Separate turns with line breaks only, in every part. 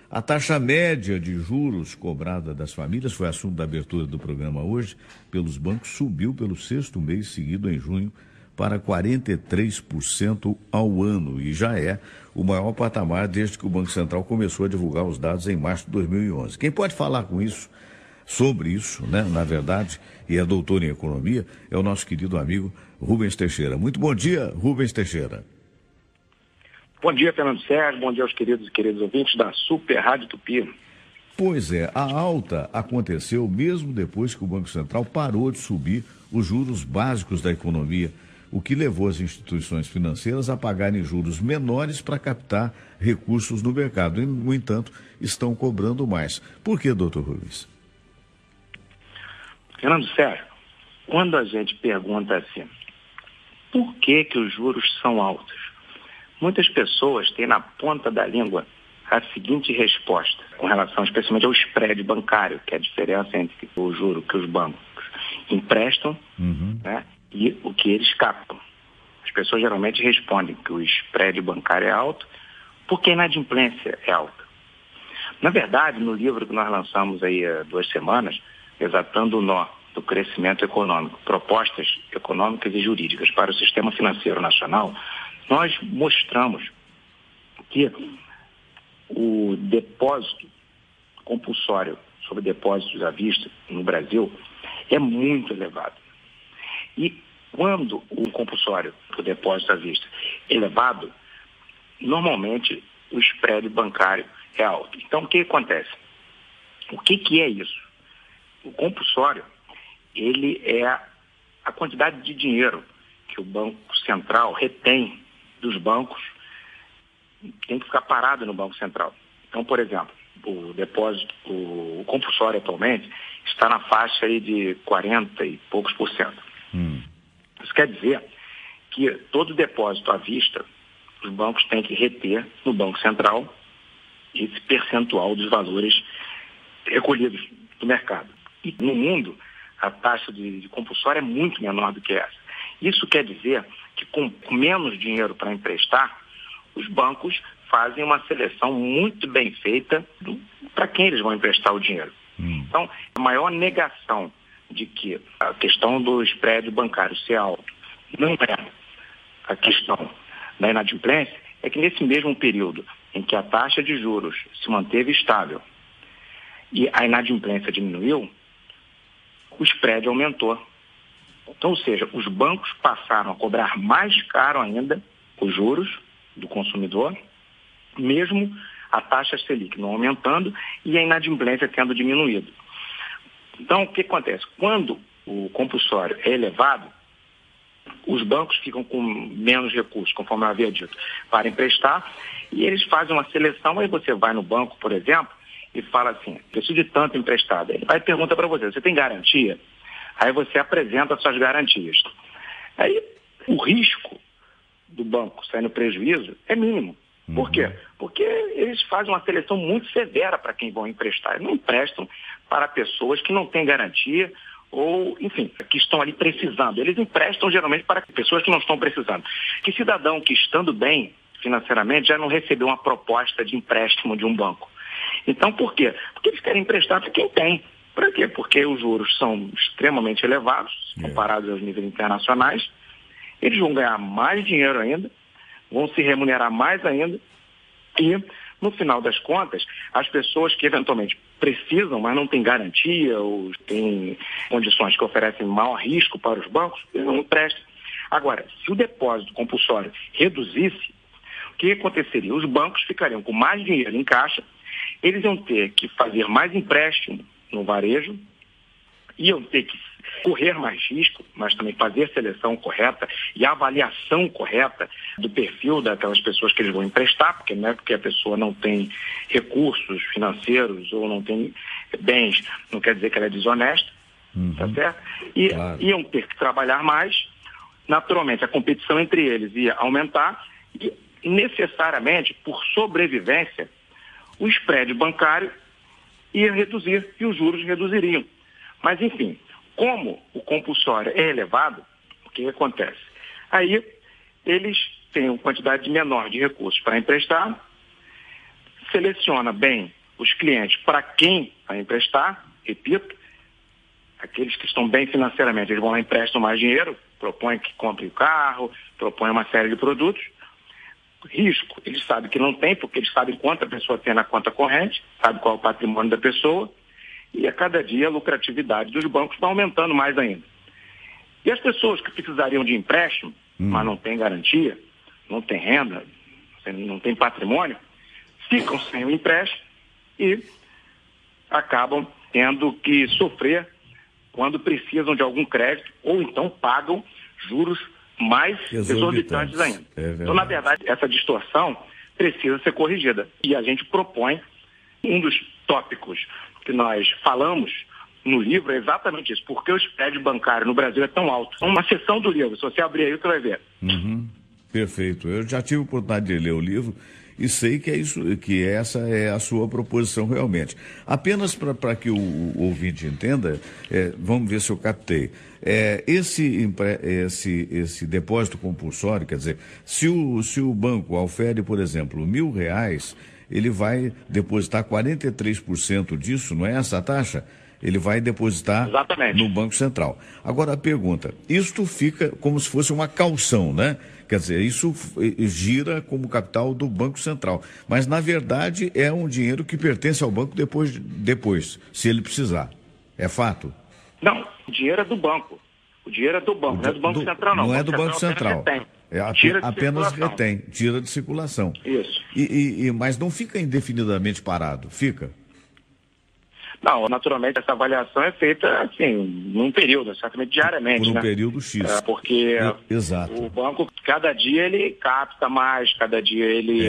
A taxa média de juros cobrada das famílias, foi assunto da abertura do programa hoje, pelos bancos, subiu pelo sexto mês seguido em junho para 43% ao ano e já é o maior patamar desde que o Banco Central começou a divulgar os dados em março de 2011. Quem pode falar sobre isso, né, na verdade, e é doutor em economia, é o nosso querido amigo Rubens Teixeira. Muito bom dia, Rubens Teixeira.
Bom dia, Fernando Sérgio. Bom dia aos queridos e queridos ouvintes da Super Rádio Tupi.
Pois é, a alta aconteceu mesmo depois que o Banco Central parou de subir os juros básicos da economia, o que levou as instituições financeiras a pagarem juros menores para captar recursos no mercado. E, no entanto, estão cobrando mais. Por que, doutor Rubens?
Fernando Sérgio, quando a gente pergunta assim, por que os juros são altos? Muitas pessoas têm na ponta da língua a seguinte resposta, com relação especialmente ao spread bancário, que é a diferença entre o juro que os bancos emprestam, né, e o que eles captam. As pessoas geralmente respondem que o spread bancário é alto porque a inadimplência é alta. Na verdade, no livro que nós lançamos aí há 2 semanas, Desatando o Nó do Crescimento Econômico, Propostas Econômicas e Jurídicas para o Sistema Financeiro Nacional, nós mostramos que o depósito compulsório sobre depósitos à vista no Brasil é muito elevado. E quando o compulsório por depósito à vista é elevado, normalmente o spread bancário é alto. Então, o que acontece? O que é isso? O compulsório, ele é a quantidade de dinheiro que o Banco Central retém dos bancos, tem que ficar parado no Banco Central. Então, por exemplo, o depósito, o compulsório atualmente está na faixa aí de 40 e poucos %. Isso quer dizer que todo depósito à vista, os bancos têm que reter no Banco Central esse percentual dos valores recolhidos do mercado. E no mundo, a taxa de compulsório é muito menor do que essa. Isso quer dizer que com menos dinheiro para emprestar, os bancos fazem uma seleção muito bem feita para quem eles vão emprestar o dinheiro. Então, a maior negação de que a questão do spread bancário ser alto não é a questão da inadimplência, é que nesse mesmo período em que a taxa de juros se manteve estável e a inadimplência diminuiu, o spread aumentou. Então, ou seja, os bancos passaram a cobrar mais caro ainda os juros do consumidor, mesmo a taxa Selic não aumentando e a inadimplência tendo diminuído. Então, o que acontece? Quando o compulsório é elevado, os bancos ficam com menos recursos, conforme eu havia dito, para emprestar, e eles fazem uma seleção. Aí você vai no banco, por exemplo, e fala assim, preciso de tanto emprestado. Ele vai e pergunta para você tem garantia? Aí você apresenta as suas garantias. Aí o risco do banco sair no prejuízo é mínimo. Por quê? Porque eles fazem uma seleção muito severa para quem vão emprestar. Eles não emprestam para pessoas que não têm garantia ou, enfim, que estão ali precisando. Eles emprestam geralmente para pessoas que não estão precisando. Que cidadão que, estando bem financeiramente, já não recebeu uma proposta de empréstimo de um banco. Então, por quê? Porque eles querem emprestar para quem tem. Para quê? Porque os juros são extremamente elevados, comparados aos níveis internacionais. Eles vão ganhar mais dinheiro ainda, vão se remunerar mais ainda. E, no final das contas, as pessoas que eventualmente precisam, mas não têm garantia ou têm condições que oferecem maior risco para os bancos, eles não emprestam. Agora, se o depósito compulsório reduzisse, o que aconteceria? Os bancos ficariam com mais dinheiro em caixa, eles iam ter que fazer mais empréstimo no varejo, iam ter que correr mais risco, mas também fazer a seleção correta e a avaliação correta do perfil daquelas pessoas que eles vão emprestar, porque não é porque a pessoa não tem recursos financeiros ou não tem bens, não quer dizer que ela é desonesta, tá certo? E iam ter que trabalhar mais, naturalmente a competição entre eles ia aumentar e necessariamente, por sobrevivência, o spread bancário ia reduzir e os juros reduziriam. Mas, enfim, como o compulsório é elevado, o que acontece? Aí, eles têm uma quantidade menor de recursos para emprestar, seleciona bem os clientes para quem vai emprestar, repito, aqueles que estão bem financeiramente, eles vão lá e emprestam mais dinheiro, propõem que compre o carro, propõem uma série de produtos. Risco, eles sabem que não tem, porque eles sabem quanto a pessoa tem na conta corrente, sabe qual é o patrimônio da pessoa, e a cada dia a lucratividade dos bancos vai aumentando mais ainda. E as pessoas que precisariam de empréstimo, mas não têm garantia, não tem renda, não tem patrimônio, ficam sem o empréstimo e acabam tendo que sofrer quando precisam de algum crédito ou então pagam juros mais exorbitantes ainda. Então, na verdade, essa distorção precisa ser corrigida. E a gente propõe, um dos tópicos que nós falamos no livro é exatamente isso. Por que o spread bancário no Brasil é tão alto? Uma seção do livro, se você abrir aí, você vai ver.
Perfeito. Eu já tive a oportunidade de ler o livro e sei que é isso, que essa é a sua proposição realmente. Apenas para que o ouvinte entenda, vamos ver se eu captei. Esse depósito compulsório, quer dizer, se o banco ofere, por exemplo, R$1.000, ele vai depositar 43% disso, não é essa a taxa? Ele vai depositar
Exatamente
no Banco Central. Agora a pergunta, isto fica como se fosse uma caução, né? Quer dizer, isso gira como capital do Banco Central. Mas, na verdade, é um dinheiro que pertence ao banco depois, se ele precisar. É fato?
Não, o dinheiro é do banco. O dinheiro é do banco, não é do Banco Central, não.
Não é do Banco Central. Apenas retém, tira de circulação.
Isso.
Mas não fica indefinidamente parado, fica?
Não, naturalmente essa avaliação é feita assim, num período, certamente diariamente.
Por um período X.
Porque
Exato.
O banco, cada dia ele capta mais, cada dia ele...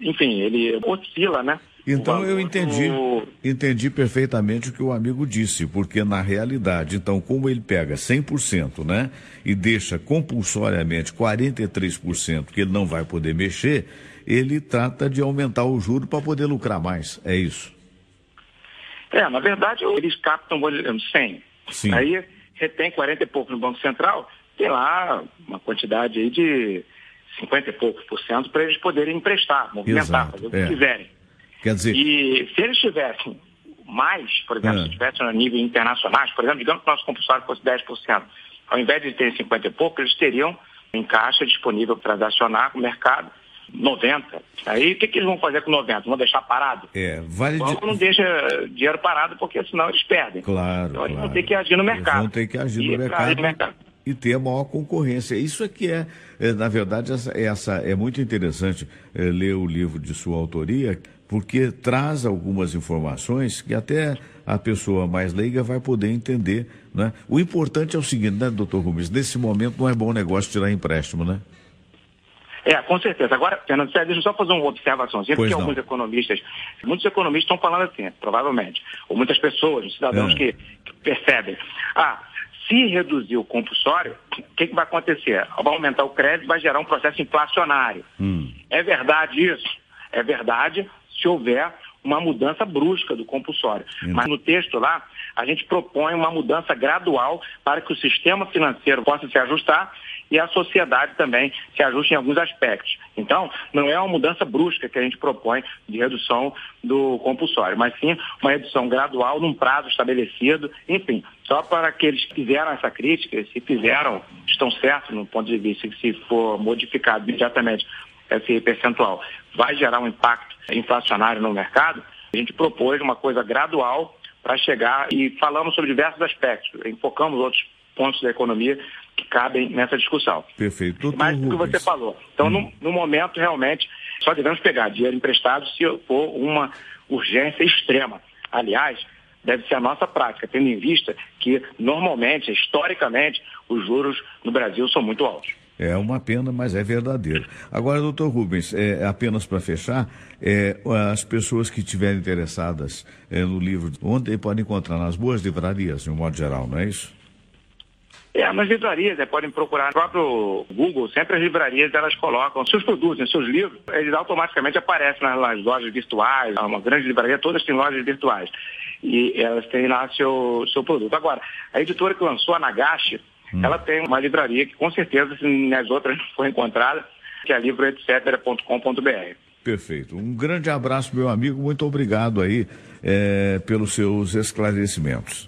Enfim, ele oscila, né?
Então eu entendi perfeitamente o que o amigo disse, porque na realidade, então, como ele pega 100%, né, e deixa compulsoriamente 43% que ele não vai poder mexer, ele trata de aumentar o juro para poder lucrar mais, é isso?
Na verdade, eles captam, vou dizer, 100.
Sim.
Aí retém 40 e pouco no Banco Central, tem lá uma quantidade aí de 50 e poucos % para eles poderem emprestar, movimentar, fazer o que quiserem.
Quer dizer...
E se eles tivessem mais, por exemplo, se tivessem a nível internacional, por exemplo, digamos que o nosso compulsório fosse 10%, ao invés de ter 50 e pouco, eles teriam em caixa disponível para transacionar com o mercado 90. Aí o que eles vão fazer com 90? Vão deixar parado?
Vale
o banco não deixa dinheiro parado porque senão eles perdem.
Claro.
Então eles vão ter que agir no mercado.
Eles vão ter que agir no mercado. E ter a maior concorrência. Isso é que na verdade, é muito interessante ler o livro de sua autoria, porque traz algumas informações que até a pessoa mais leiga vai poder entender, né? O importante é o seguinte, né, doutor Rubens? Nesse momento não é bom negócio tirar empréstimo, né?
Com certeza. Agora, Fernando, deixa eu só fazer uma observação. Porque muitos economistas estão falando assim, provavelmente, ou muitas pessoas, cidadãos que percebem. Se reduzir o compulsório, o que vai acontecer? Vai aumentar o crédito, vai gerar um processo inflacionário. É verdade isso? É verdade se houver uma mudança brusca do compulsório. Mas no texto lá, a gente propõe uma mudança gradual para que o sistema financeiro possa se ajustar e a sociedade também se ajuste em alguns aspectos. Então, não é uma mudança brusca que a gente propõe de redução do compulsório, mas sim uma redução gradual num prazo estabelecido, enfim, só para aqueles que fizeram essa crítica, se fizeram, estão certos no ponto de vista que se for modificado imediatamente esse percentual, vai gerar um impacto inflacionário no mercado, a gente propôs uma coisa gradual para chegar e falamos sobre diversos aspectos, enfocamos outros pontos da economia que cabem nessa discussão.
Perfeito.
Mais do que você falou. Então, no momento, realmente, só devemos pegar dinheiro emprestado se for uma urgência extrema. Aliás, deve ser a nossa prática, tendo em vista que, normalmente, historicamente, os juros no Brasil são muito altos.
É uma pena, mas é verdadeiro. Agora, doutor Rubens, apenas para fechar, as pessoas que estiverem interessadas no livro, onde podem encontrar? Nas boas livrarias, de um modo geral, não é isso?
Nas livrarias, podem procurar no próprio Google, sempre as livrarias elas colocam seus produtos, seus livros, eles automaticamente aparecem nas lojas virtuais, uma grande livraria, todas têm lojas virtuais, e elas têm lá seu produto. Agora, a editora que lançou, a Nagashi, ela tem uma livraria que com certeza, se as outras não for encontrada, que é livroetcetera.com.br.
Perfeito. Um grande abraço, meu amigo. Muito obrigado aí pelos seus esclarecimentos.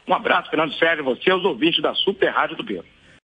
Um abraço, Fernando Sérgio, você e os ouvintes da Super Rádio do Pedro.